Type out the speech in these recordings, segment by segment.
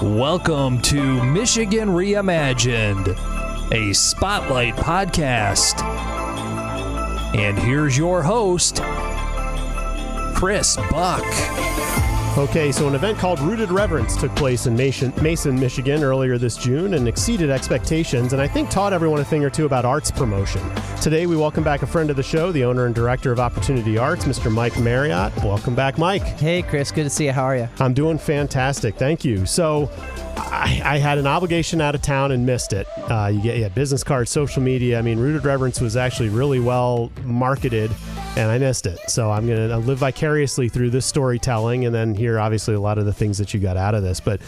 Welcome to Michigan Reimagined, a spotlight podcast. And here's your host, Chris Buck. Okay, so an event called Reverence took place in Mason, Michigan earlier this June and exceeded expectations, and I think taught everyone a thing or two about arts promotion. Today, we welcome back a friend of the show, the owner and director of Opportunity Arts, Mr. Mike Marriott. Welcome back, Mike. Hey, Chris. Good to see you. How are you? I'm doing fantastic. Thank you. So I had an obligation out of town and missed it. You get business cards, social media. I mean, Rooted Reverence was actually really well marketed, and I missed it. So I'm going to live vicariously through this storytelling and then hear, obviously, a lot of the things that you got out of this. But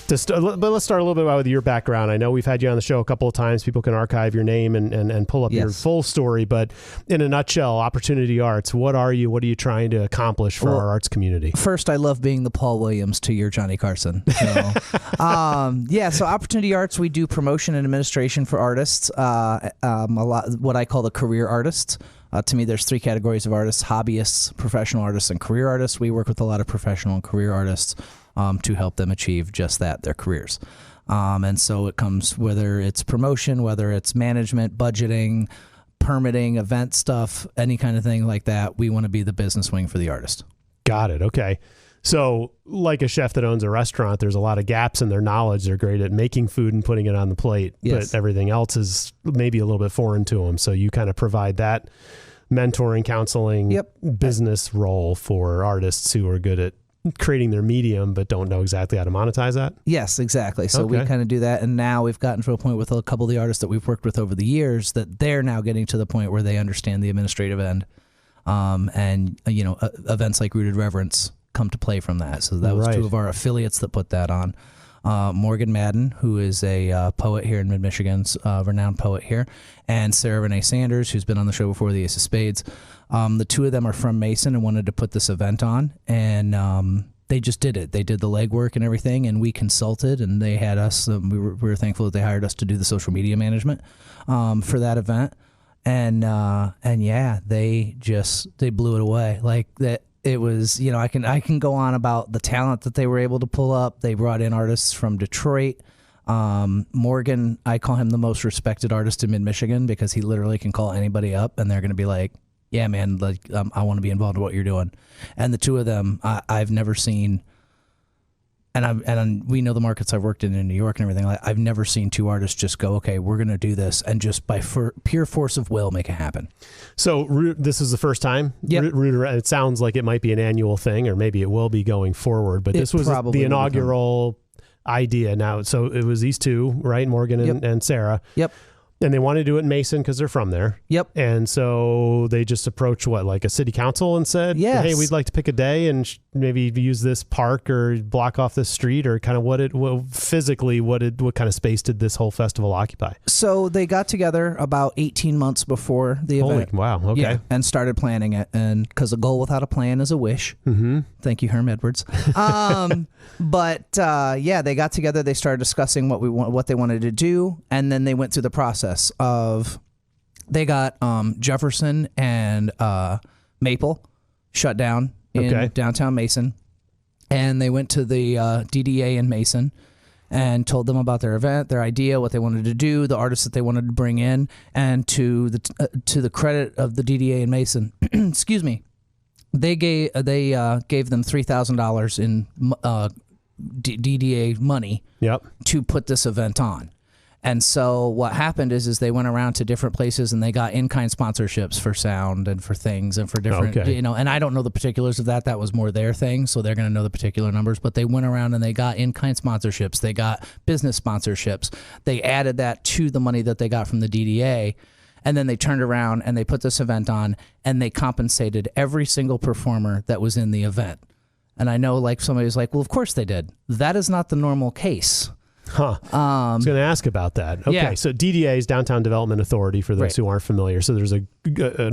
let's start a little bit with your background. I know we've had you on the show a couple of times. People can archive your name and pull up your full story. But in a nutshell, Opportunity Arts, what are you? What are you trying to accomplish for our arts community? First, I love being the Paul Williams to your Johnny Carson. So, so Opportunity Arts, we do promotion and administration for artists, a lot what I call the career artists. To me, there's three categories of artists: hobbyists, professional artists, and career artists. We work with a lot of professional and career artists to help them achieve just that, their careers. And so it comes, whether it's promotion, whether it's management, budgeting, permitting, event stuff, any kind of thing like that. We want to be the business wing for the artist. Got it. Okay. So like a chef that owns a restaurant, there's a lot of gaps in their knowledge. They're great at making food and putting it on the plate, but everything else is maybe a little bit foreign to them. So you kind of provide that mentoring, counseling, business role for artists who are good at creating their medium but don't know exactly how to monetize that? Yes, exactly. So we kind of do that, and now we've gotten to a point with a couple of the artists that we've worked with over the years that they're now getting to the point where they understand the administrative end, and events like Rooted Reverence come to play from that. So that was two of our affiliates that put that on. Morgan Madden, who is a poet here in Mid-Michigan's renowned poet here, and Sarah Renee Sanders, who's been on the show before, the Ace of Spades. The two of them are from Mason and wanted to put this event on, and they just did it. They did the legwork and everything, and we consulted, and they had us. We were thankful that they hired us to do the social media management for that event, and they blew it away like that. It was, I can go on about the talent that they were able to pull up. They brought in artists from Detroit. Morgan, I call him the most respected artist in Mid-Michigan because he literally can call anybody up and they're going to be like, yeah, man, I want to be involved in what you're doing. And the two of them, I've never seen, and we know the markets I've worked in New York and everything. I've never seen two artists just go, okay, we're going to do this, and just by pure force of will make it happen. So this is the first time? Yep. It sounds like it might be an annual thing, or maybe it will be going forward, but this was the inaugural idea now. So it was these two, right? Morgan and Sarah. Yep. And they want to do it in Mason because they're from there. Yep. And so they just approached like a city council and said, hey, we'd like to pick a day and maybe use this park or block off this street, or kind of what kind of space did this whole festival occupy? So they got together about 18 months before the event. Wow. Okay. Yeah, and started planning it. And because a goal without a plan is a wish. Mm-hmm. Thank you, Herm Edwards. But they got together. They started discussing what they wanted to do, and then they went through the process of they got Jefferson and Maple shut down in downtown Mason, and they went to the DDA in Mason and told them about their event, their idea, what they wanted to do, the artists that they wanted to bring in, and to the credit of the DDA in Mason, excuse me, they gave them $3,000 in DDA money to put this event on. And so what happened is they went around to different places and they got in-kind sponsorships for sound and for things and for different, and I don't know the particulars of that. That was more their thing, so they're going to know the particular numbers. But they went around and they got in-kind sponsorships. They got business sponsorships. They added that to the money that they got from the DDA. And then they turned around and they put this event on and they compensated every single performer that was in the event. And I know somebody's like, well, of course they did. That is not the normal case. I was going to ask about that. Okay, so DDA is Downtown Development Authority for those who aren't familiar. So there's an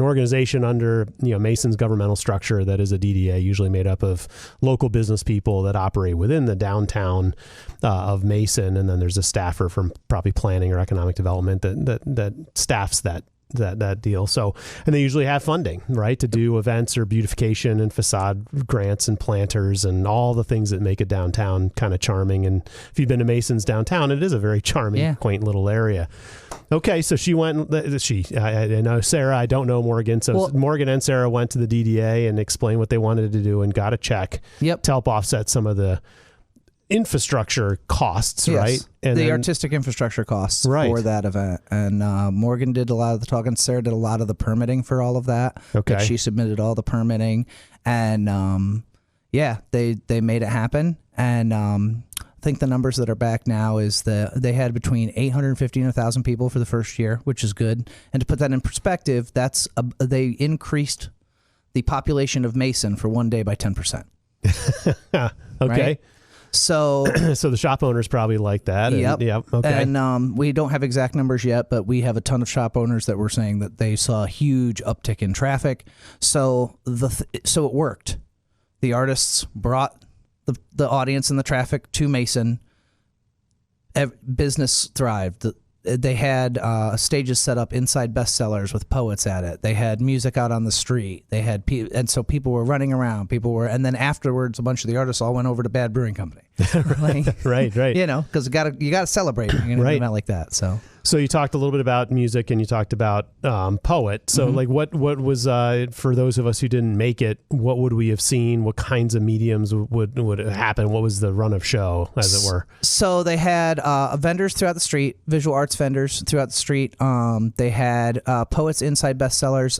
organization under Mason's governmental structure that is a DDA, usually made up of local business people that operate within the downtown of Mason, and then there's a staffer from probably planning or economic development that staffs that that deal. So, and they usually have funding, right, to do events or beautification and facade grants and planters and all the things that make a downtown kind of charming. And if you've been to Mason's downtown, it is a very charming, quaint little area. Okay, so she went. I know Sarah. I don't know Morgan. So Morgan and Sarah went to the DDA and explained what they wanted to do and got a check to help offset some of the infrastructure costs, right? And the artistic infrastructure costs for that event. And Morgan did a lot of the talking. Sarah did a lot of the permitting for all of that. Okay. She submitted all the permitting. And they made it happen. And I think the numbers that are back now is that they had between 850 and 1,000 people for the first year, which is good. And to put that in perspective, they increased the population of Mason for one day by 10%. Okay. Right? So the shop owners probably like that. Okay. And we don't have exact numbers yet, but we have a ton of shop owners that were saying that they saw a huge uptick in traffic. So so it worked. The artists brought the audience and the traffic to Mason. Business thrived. They had stages set up inside bestsellers with poets at it. They had music out on the street. They had and so people were running around. And then afterwards, a bunch of the artists all went over to Bad Brewing Company. Right. You know, because you got to celebrate an event like that. So you talked a little bit about music and you talked about poet. So like what was for those of us who didn't make it, what would we have seen? What kinds of mediums would happen? What was the run of show, as it were? So they had vendors throughout the street, visual arts vendors throughout the street. They had poets inside bestsellers.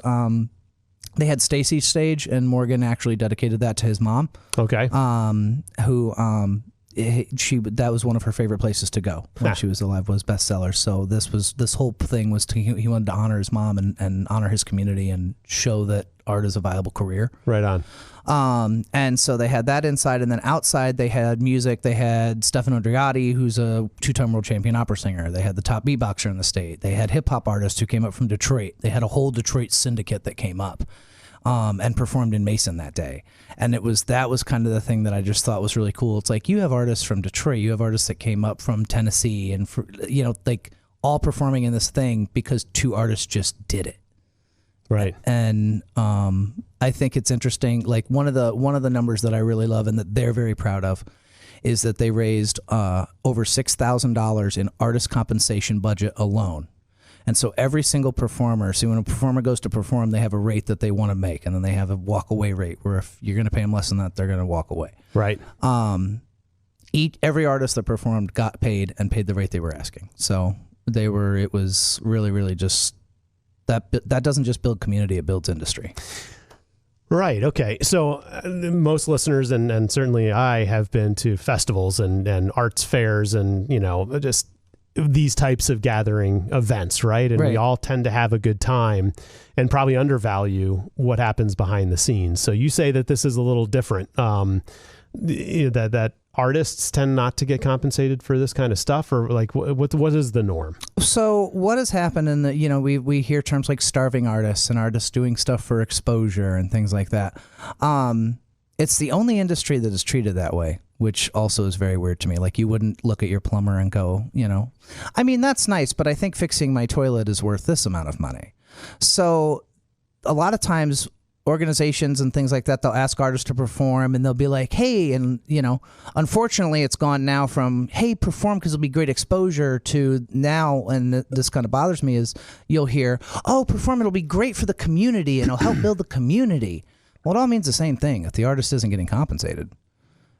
They had Stacy's stage, and Morgan actually dedicated that to his mom. Okay. Who that was one of her favorite places to go when she was alive, was bestsellers. So this whole thing was he wanted to honor his mom and honor his community and show that art is a viable career. Right on. And so they had that inside, and then outside they had music. They had Stefano Andreotti, who's a 2-time world champion opera singer. They had the top beatboxer in the state. They had hip hop artists who came up from Detroit. They had a whole Detroit syndicate that came up and performed in Mason that day. And that was kind of the thing that I just thought was really cool. It's like, you have artists from Detroit, you have artists that came up from Tennessee, and like all performing in this thing because two artists just did it. Right. And I think it's interesting. Like one of the numbers that I really love and that they're very proud of is that they raised over $6,000 in artist compensation budget alone. And so every single performer, when a performer goes to perform, they have a rate that they want to make, and then they have a walk-away rate where if you're going to pay them less than that, they're going to walk away. Right. Every artist that performed got paid and paid the rate they were asking. So it was really, really just that doesn't just build community, it builds industry. Right. Okay. So most listeners and certainly I have been to festivals and arts fairs and, just these types of gathering events, right? And we all tend to have a good time and probably undervalue what happens behind the scenes. So you say that this is a little different, that artists tend not to get compensated for this kind of stuff, or like what is the norm? So what has happened in the, we hear terms like starving artists and artists doing stuff for exposure and things like that. It's the only industry that is treated that way, which also is very weird to me. Like, you wouldn't look at your plumber and go, I mean, that's nice, but I think fixing my toilet is worth this amount of money. So a lot of times organizations and things like that, they'll ask artists to perform and they'll be like, hey, and unfortunately it's gone now from, hey, perform because it'll be great exposure, to now, and this kind of bothers me, is you'll hear, oh, perform, it'll be great for the community and it'll help build the community. Well, it all means the same thing if the artist isn't getting compensated.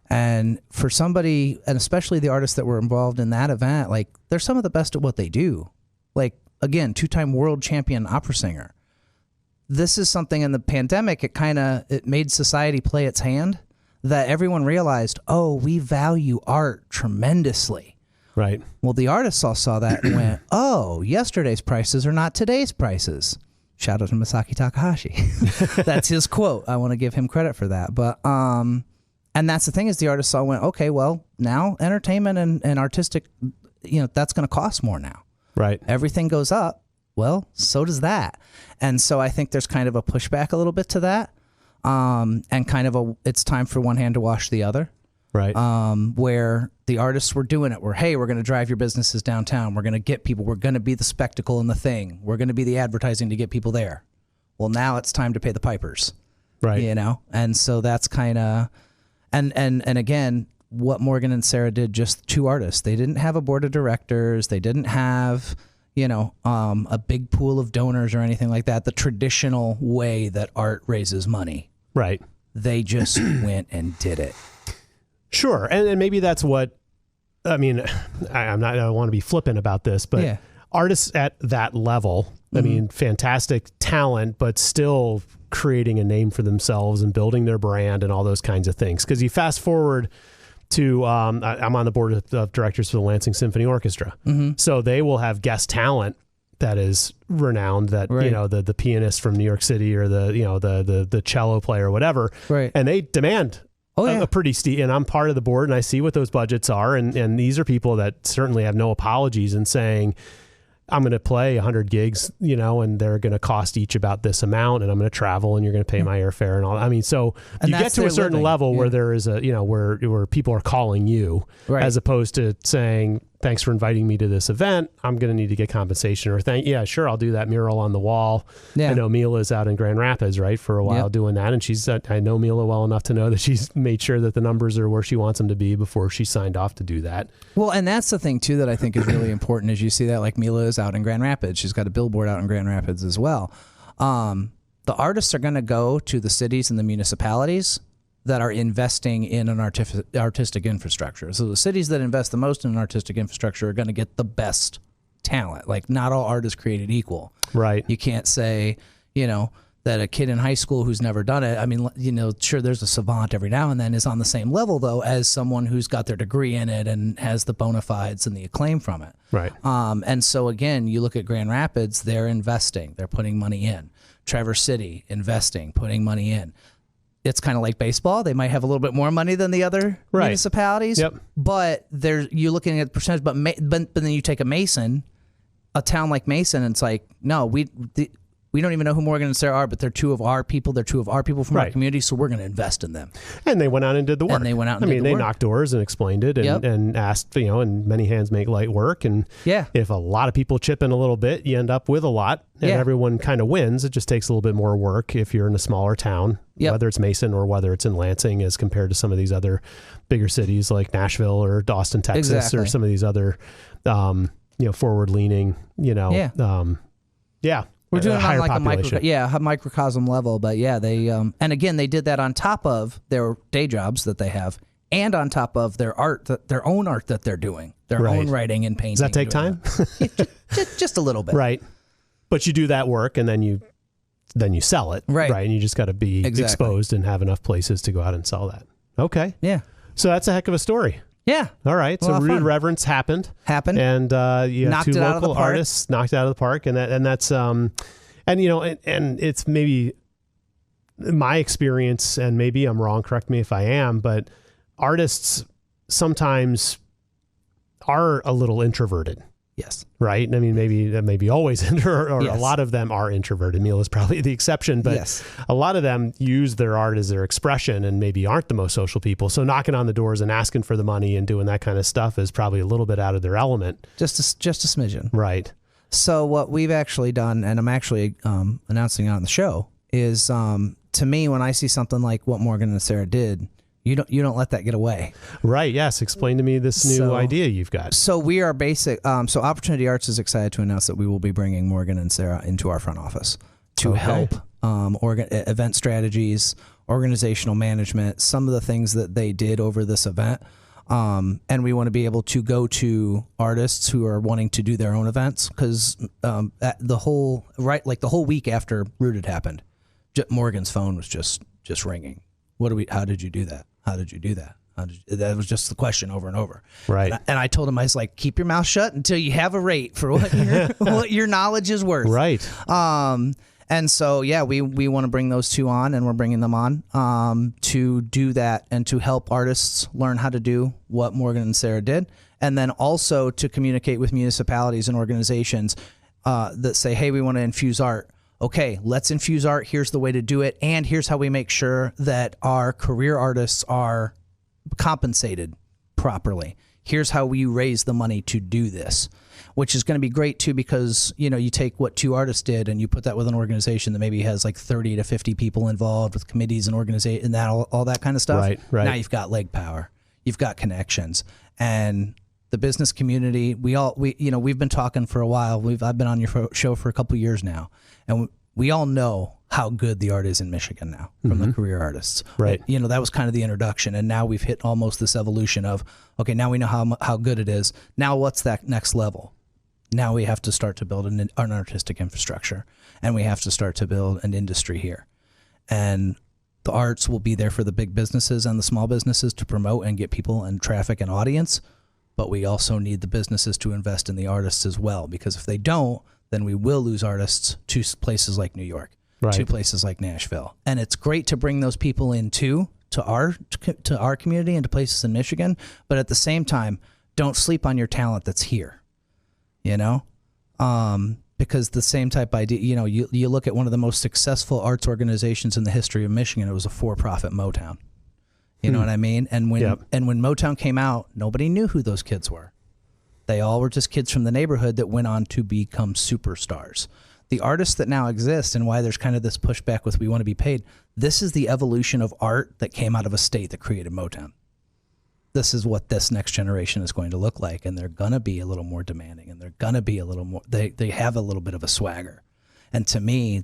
And for somebody, and especially the artists that were involved in that event, like, they're some of the best at what they do. Like, again, 2-time world champion opera singer. This is something in the pandemic, it made society play its hand, that everyone realized, oh, we value art tremendously. Right. Well, the artists all saw that and went, oh, yesterday's prices are not today's prices. Shout out to Masaki Takahashi. That's his quote. I want to give him credit for that. But, and that's the thing, is the artists all went, okay, well, now entertainment and artistic, that's going to cost more now. Right. Everything goes up. Well, so does that. And so I think there's kind of a pushback a little bit to that. And kind of it's time for one hand to wash the other. Right. Where the artists were doing it, where, hey, we're going to drive your businesses downtown. We're going to get people. We're going to be the spectacle and the thing. We're going to be the advertising to get people there. Well, now it's time to pay the pipers. Right. You know? And so that's kind of, and again, what Morgan and Sarah did, just 2 artists. They didn't have a board of directors. They didn't have, a big pool of donors or anything like that. The traditional way that art raises money. Right. They just went and did it. Sure. And maybe that's what, I mean, I don't want to be flippant about this, but artists at that level, I mean, fantastic talent, but still creating a name for themselves and building their brand and all those kinds of things. Because you fast forward to, I'm on the board of directors for the Lansing Symphony Orchestra. So they will have guest talent that is renowned, that, the pianist from New York City or the cello player or whatever. Right. And they demand a pretty steep, and I'm part of the board and I see what those budgets are. And these are people that certainly have no apologies in saying, I'm going to play 100 gigs, and they're going to cost each about this amount, and I'm going to travel and you're going to pay my airfare and all. I mean, so you get to a certain level where there is where people are calling you, as opposed to saying, thanks for inviting me to this event. I'm going to need to get compensation, or sure, I'll do that mural on the wall. I know Mila's out in Grand Rapids, right, for a while doing that. And I know Mila well enough to know that she's made sure that the numbers are where she wants them to be before she signed off to do that. Well, and that's the thing too that I think is really important, is you see that, like, Mila is out in Grand Rapids. She's got a billboard out in Grand Rapids as well. The artists are going to go to the cities and the municipalities that are investing in an artistic infrastructure. So the cities that invest the most in an artistic infrastructure are going to get the best talent. Like, not all art is created equal. Right. You can't say, that a kid in high school who's never done it, I mean, sure, there's a savant every now and then, is on the same level, though, as someone who's got their degree in it and has the bona fides and the acclaim from it. Right. And so, again, you look at Grand Rapids, they're investing. They're putting money in. Traverse City, investing, putting money in. It's kind of like baseball. They might have a little bit more money than the other municipalities, but you're looking at the percentage. But then you take a town like Mason, and it's like, no, we don't even know who Morgan and Sarah are, but they're 2 of our people. They're 2 of our people from our community, so we're going to invest in them. And they went out and did the work. They knocked doors and explained it and asked, and many hands make light work. And if a lot of people chip in a little bit, you end up with a lot, and everyone kind of wins. It just takes a little bit more work if you're in a smaller town, whether it's Mason or whether it's in Lansing, as compared to some of these other bigger cities like Nashville or Austin, Texas, or some of these other, forward-leaning, We're doing it on like population. a microcosm level, but they and again, they did that on top of their day jobs that they have, and on top of their own art that they're doing, their own writing and painting. Does that take time? Just a little bit, right? But you do that work, and then you sell it, right? And you just got to be exposed and have enough places to go out and sell that. Okay, so that's a heck of a story. Yeah. All right. So Rooted Reverence happened, and you have 2 local artists knocked it out of the park, and that's and it's maybe my experience, and maybe I'm wrong. Correct me if I am, but artists sometimes are a little introverted. Yes. Right. I mean, maybe always, or a lot of them are introverted. Neil is probably the exception, but a lot of them use their art as their expression and maybe aren't the most social people. So knocking on the doors and asking for the money and doing that kind of stuff is probably a little bit out of their element. Just a smidgen. Right. So what we've actually done, and I'm actually announcing it on the show, is to me, when I see something like what Morgan and Sarah did, you don't let that get away. Right. Yes. Explain to me this new idea you've got. So we are so Opportunity Arts is excited to announce that we will be bringing Morgan and Sarah into our front office to help event strategies, organizational management, some of the things that they did over this event. And we want to be able to go to artists who are wanting to do their own events, because the whole week after Rooted happened, Morgan's phone was just ringing. How did you do that? How did you do that? That was just the question over and over. Right. And I told him, I was like, keep your mouth shut until you have a rate for what your knowledge is worth. Right. And so, we want to bring those 2 on, and we're bringing them on to do that and to help artists learn how to do what Morgan and Sarah did. And then also to communicate with municipalities and organizations that say, hey, we want to infuse art. Okay, let's infuse art. Here's the way to do it. And here's how we make sure that our career artists are compensated properly. Here's how we raise the money to do this, which is going to be great too, because, you know, you take what two artists did and you put that with an organization that maybe has like 30 to 50 people involved with committees and organization and that all that kind of stuff. Right. Now you've got leg power, you've got connections, and the business community. We've been talking for a while. I've been on your show for a couple of years now, and we all know how good the art is in Michigan now from the career artists. Right. You know, that was kind of the introduction, and now we've hit almost this evolution of, okay, now we know how good it is. Now what's that next level? Now we have to start to build an artistic infrastructure, and we have to start to build an industry here. And the arts will be there for the big businesses and the small businesses to promote and get people and traffic and audience, but we also need the businesses to invest in the artists as well, because if they don't, then we will lose artists to places like New York. Right. To places like Nashville. And it's great to bring those people in too, to our community and to places in Michigan, but at the same time, don't sleep on your talent that's here, you know? Because the same type idea, you know, you look at one of the most successful arts organizations in the history of Michigan, it was a for-profit Motown. You know what I mean? And when Motown came out, nobody knew who those kids were. They all were just kids from the neighborhood that went on to become superstars. The artists that now exist, and why there's kind of this pushback with we want to be paid, this is the evolution of art that came out of a state that created Motown. This is what this next generation is going to look like, and they're going to be a little more demanding, and they're going to be a little more, they have a little bit of a swagger. And to me,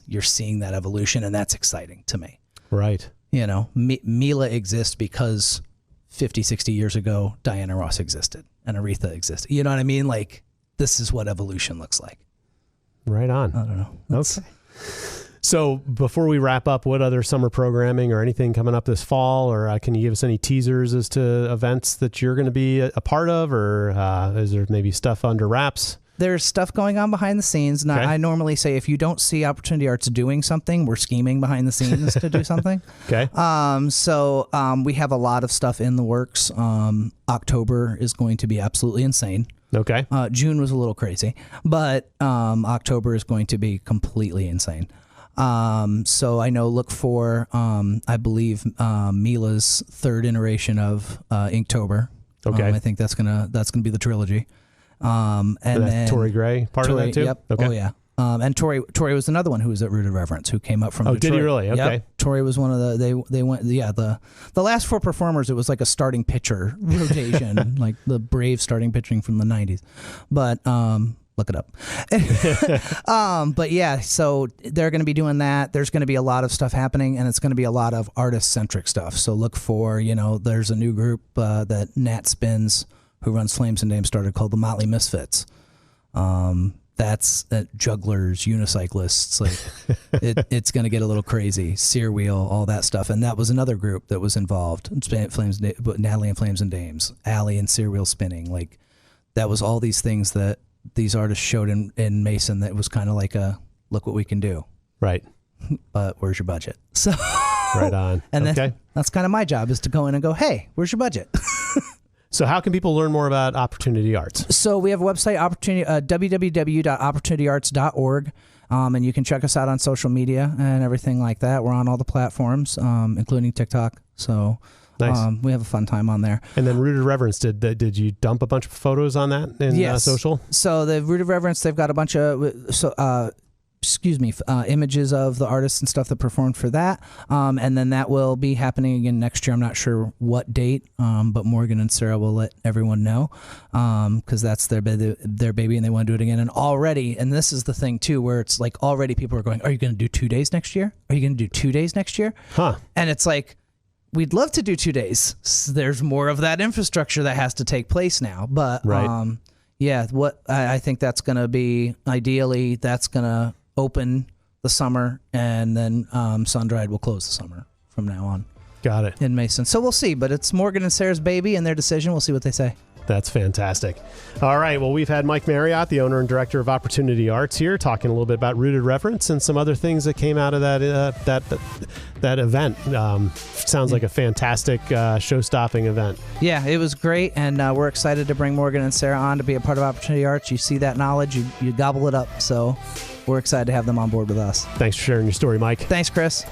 you're seeing that evolution, and that's exciting to me. Right. You know, Mila exists because 50, 60 years ago, Diana Ross existed, and Aretha existed. You know what I mean? Like, this is what evolution looks like. Right on. I don't know. Okay. So before we wrap up, what other summer programming or anything coming up this fall, or can you give us any teasers as to events that you're going to be a part of, or is there maybe stuff under wraps? There's stuff going on behind the scenes. Now, I normally say if you don't see Opportunity Arts doing something, we're scheming behind the scenes to do something. Okay. So we have a lot of stuff in the works. October is going to be absolutely insane. Okay. June was a little crazy, but October is going to be completely insane. So I know, look for, I believe, Mila's third iteration of Inktober. Okay. I think that's gonna be the trilogy. And then Tori Gray part of that too? Yep. Okay. Oh yeah. And Tori was another one who was at Rooted Reverence, who came up from Detroit. Did he really? Okay. Yep. Tori was one of they went, the last four performers, it was like a starting pitcher rotation, like the Braves starting pitching from the 90s. But look it up. But yeah, so they're going to be doing that. There's going to be a lot of stuff happening, and it's going to be a lot of artist-centric stuff. So look for, there's a new group that Nat Spins, who runs Flames and Dames, started, called the Motley Misfits. That's jugglers, unicyclists. Like it's going to get a little crazy. Sear Wheel, all that stuff, and that was another group that was involved. Natalie and Flames and Dames, Allie and Sear Wheel Spinning. Like that was all these things that these artists showed in Mason. That was kind of like a look what we can do. Right. But where's your budget? So right on. And okay. That's kind of my job, is to go in and go, hey, where's your budget? So how can people learn more about Opportunity Arts? So we have a website, www.opportunityarts.org, and you can check us out on social media and everything like that. We're on all the platforms, including TikTok. So nice. We have a fun time on there. And then Rooted Reverence, did you dump a bunch of photos on that in social? So the Rooted Reverence, they've got a bunch of images of the artists and stuff that performed for that. And then that will be happening again next year. I'm not sure what date, but Morgan and Sarah will let everyone know, because that's their baby and they want to do it again. And already, and this is the thing too, where it's like already people are going, are you going to do 2 days next year? Are you going to do 2 days next year? Huh. And it's like, we'd love to do 2 days. There's more of that infrastructure that has to take place now. But right. What I think that's going to be, ideally, that's going to open the summer, and then Sun-Dried will close the summer from now on. Got it. In Mason. So we'll see, but it's Morgan and Sarah's baby and their decision. We'll see what they say. That's fantastic. All right. Well, we've had Mike Marriott, the owner and director of Opportunity Arts, here talking a little bit about Rooted Reverence and some other things that came out of that event. Sounds like a fantastic show-stopping event. Yeah, it was great, and we're excited to bring Morgan and Sarah on to be a part of Opportunity Arts. You see that knowledge, you gobble it up. So we're excited to have them on board with us. Thanks for sharing your story, Mike. Thanks, Chris.